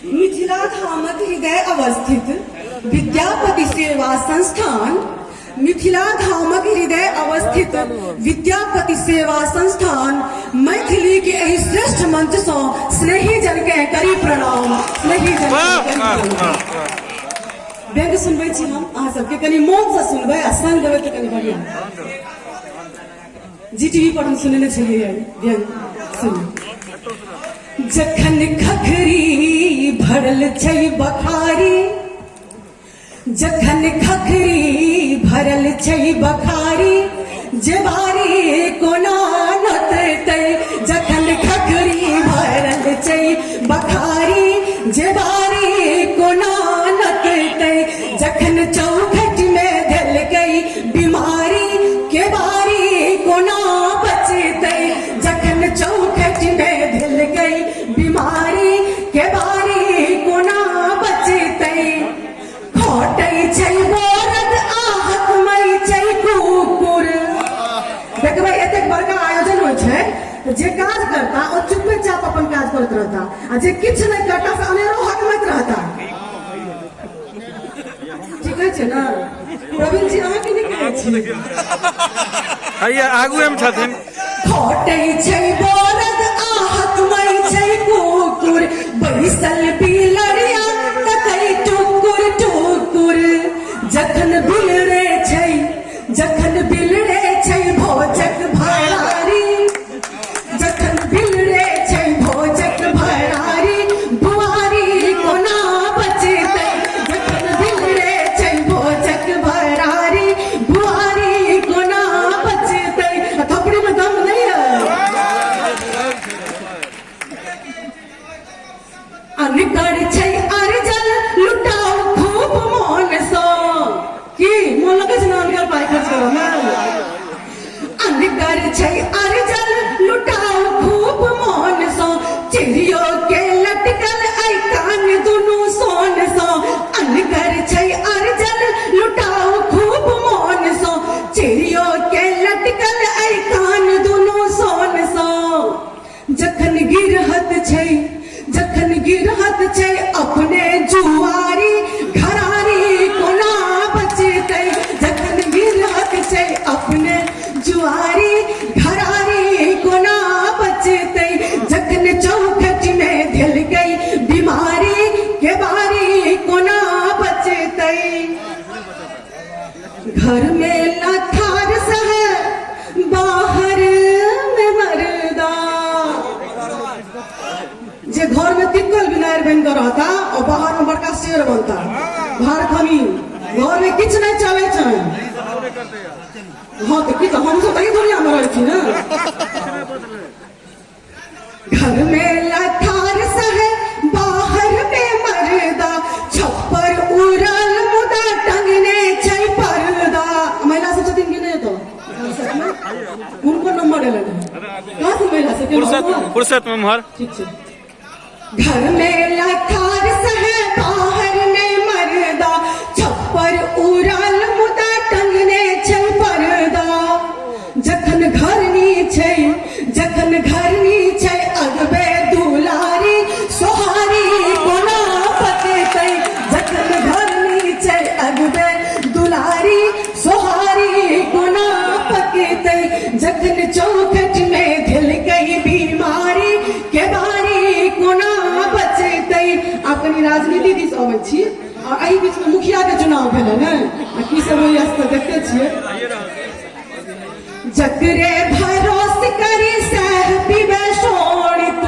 मिथिला धामत हृदय अवस्थित विद्यापति सेवा संस्थान, मिथिला धामक हृदय अवस्थित विद्यापति सेवा संस्थान मैथिली के एहि श्रेष्ठ मंच से स्नेही जन के करी प्रणाम। स्नेही जन व्यंग सुनबे छी हम अहाँ सबके कनी मौन से सुनबे आ संग देबै त कनी बढ़िया। जीटीवी पर हम सुनने छलिए व्यंग सुन। जखन खखरी भरल छै बखारी, जखन खखरी भरल छै बखारी, जे बारी कोना नतै। जखन खखरी भरल छै बखारी, जे बारी कोना नतै। जखन चौखट में धल गई बीमारी, के बारी कोना बचतै। जखन चौखट में धल गई बीमारी, के बारी कोना बचतै। खोटै छै बोरद आहत मई छै कुकुर। देखबै एतेक बड़का आयोजन होइ छै जे काज करता ओ चुपचाप अपन काज करत रहता, आ जे किछ नहीं करता से अनेरो हकमत रहता। ठीक है ना प्रवीण जी, अहाँ की नहीं कहै छी? हैया आगू हम छथिन। खोटै छै बोरद आहत मई छै कुकुर, बैसल बिलरिया तकै टुकुर टुकुर। जखन बिलरे छै, जखन बिलरे छै भोजक भरारी, जखन बिलरे छै भोजक भरारी, बुआरी कोना बचतै। जखन बिलरे छै भोजक भरारी, बुआरी कोना बचतै। थोपड़ी में दम नहीं है। अनकर छै अर्जल लुटाओ खूब मोन सो, की मोन लगे छै ना अनकर पाई खर्च करो ना। अनकर छै अर्जल लुटाओ खूब मोन सो, चिड़ियो के लटकल आई कान दुनू सोन सो। अनकर छै अर्जल लुटाओ खूब मोन सो, चिड़ियो के लटकल आई कान दुनू सोन सो। जखन गिरहत छै, जखन गिरहत छै अपने जुआरी, घरारी कोना बचतै। जखन गिरहत छै अपने जुआरी, घरारी कोना बचतै। जखन चौखट में धल गई बीमारी, के बारी कोना बचतै। घर में लथार सह बाहर में मरदा, जे घर में तिक्कल बिनार बन कर रहता और बाहर में बड़का शेर बनता। भार खमी घर में किछ नहीं चले छै। हाँ तो कि हम सब वही दुनिया में रहती ना। घर में लथार सह बाहर में मरदा, छप्पर उड़ल मुदा टंगने छै पर्दा। महिला सब छथिन कि नहीं? तो उनको नंबर ले लेना। कहाँ से महिला से? फुर्सत में मोहर। ठीक है। घर में लथार सह बाहर में मरदा, छप्पर उड़ल मुदा टंगने छै पर्दा। जखन घरनी छै, जखन घरनी छै अगबे दुलारी, सोहारी कोना बचतै। जखन घरनी छै अगबे दुलारी, सोहारी कोना बचतै। जखन चौखट में धल गई बीमारी, के बारी कोना बचतै। आप कनी राजनीति दिस अबै छी और एहि बीच में मुखिया के चुनाव भेलै ने, की सब होइए से देखते छियै। जकरे भरोस करी सह पीबे शोणित,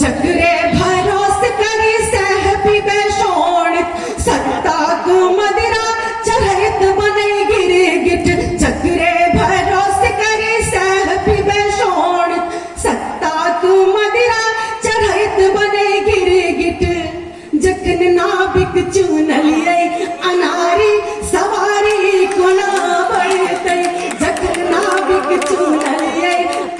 जकरे भरोस करी सह पीबे शोणित। सत्ता को मदिरा चढ़ैत बनै गिरगिट, जकरे भरोस करी सह पीबे शोणित। सत्ता को मदिरा चढ़ैत बनै गिरगिट। जखन नाविक चुनलियै अनारी, सवारी कोना बढ़तै। जखन नाविक चुनलियै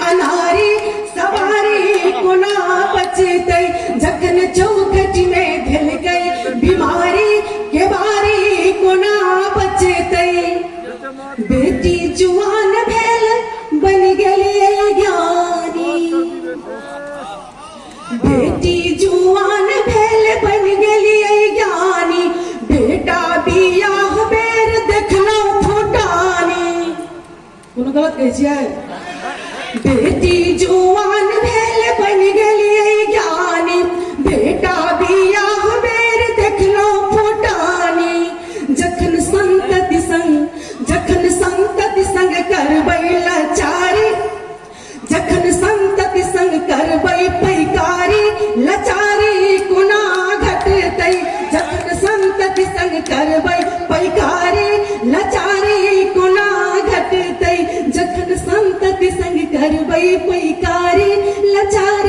अनारी, सवारी कोना बचतै। जखन चौखट में धल गई बीमारी, के बारी कोना बचतै। बेटी जुआन भेल बन गेलियै ज्ञानी, कोनो गलत कहै छियै? बेटी जुआन भेल बन गेलियै ज्ञानी, बेटा बियाह बेर देखलो फुटानी। जखन संतति संग करबै लाचारी, जखन संतति संग करबै पैकारी, लाचारी कोना घटतै। जखन संतति संग करबै पैकारी, लाचारी कोना घटतै। जखन संतति संग करबै पैकारी, लाचारी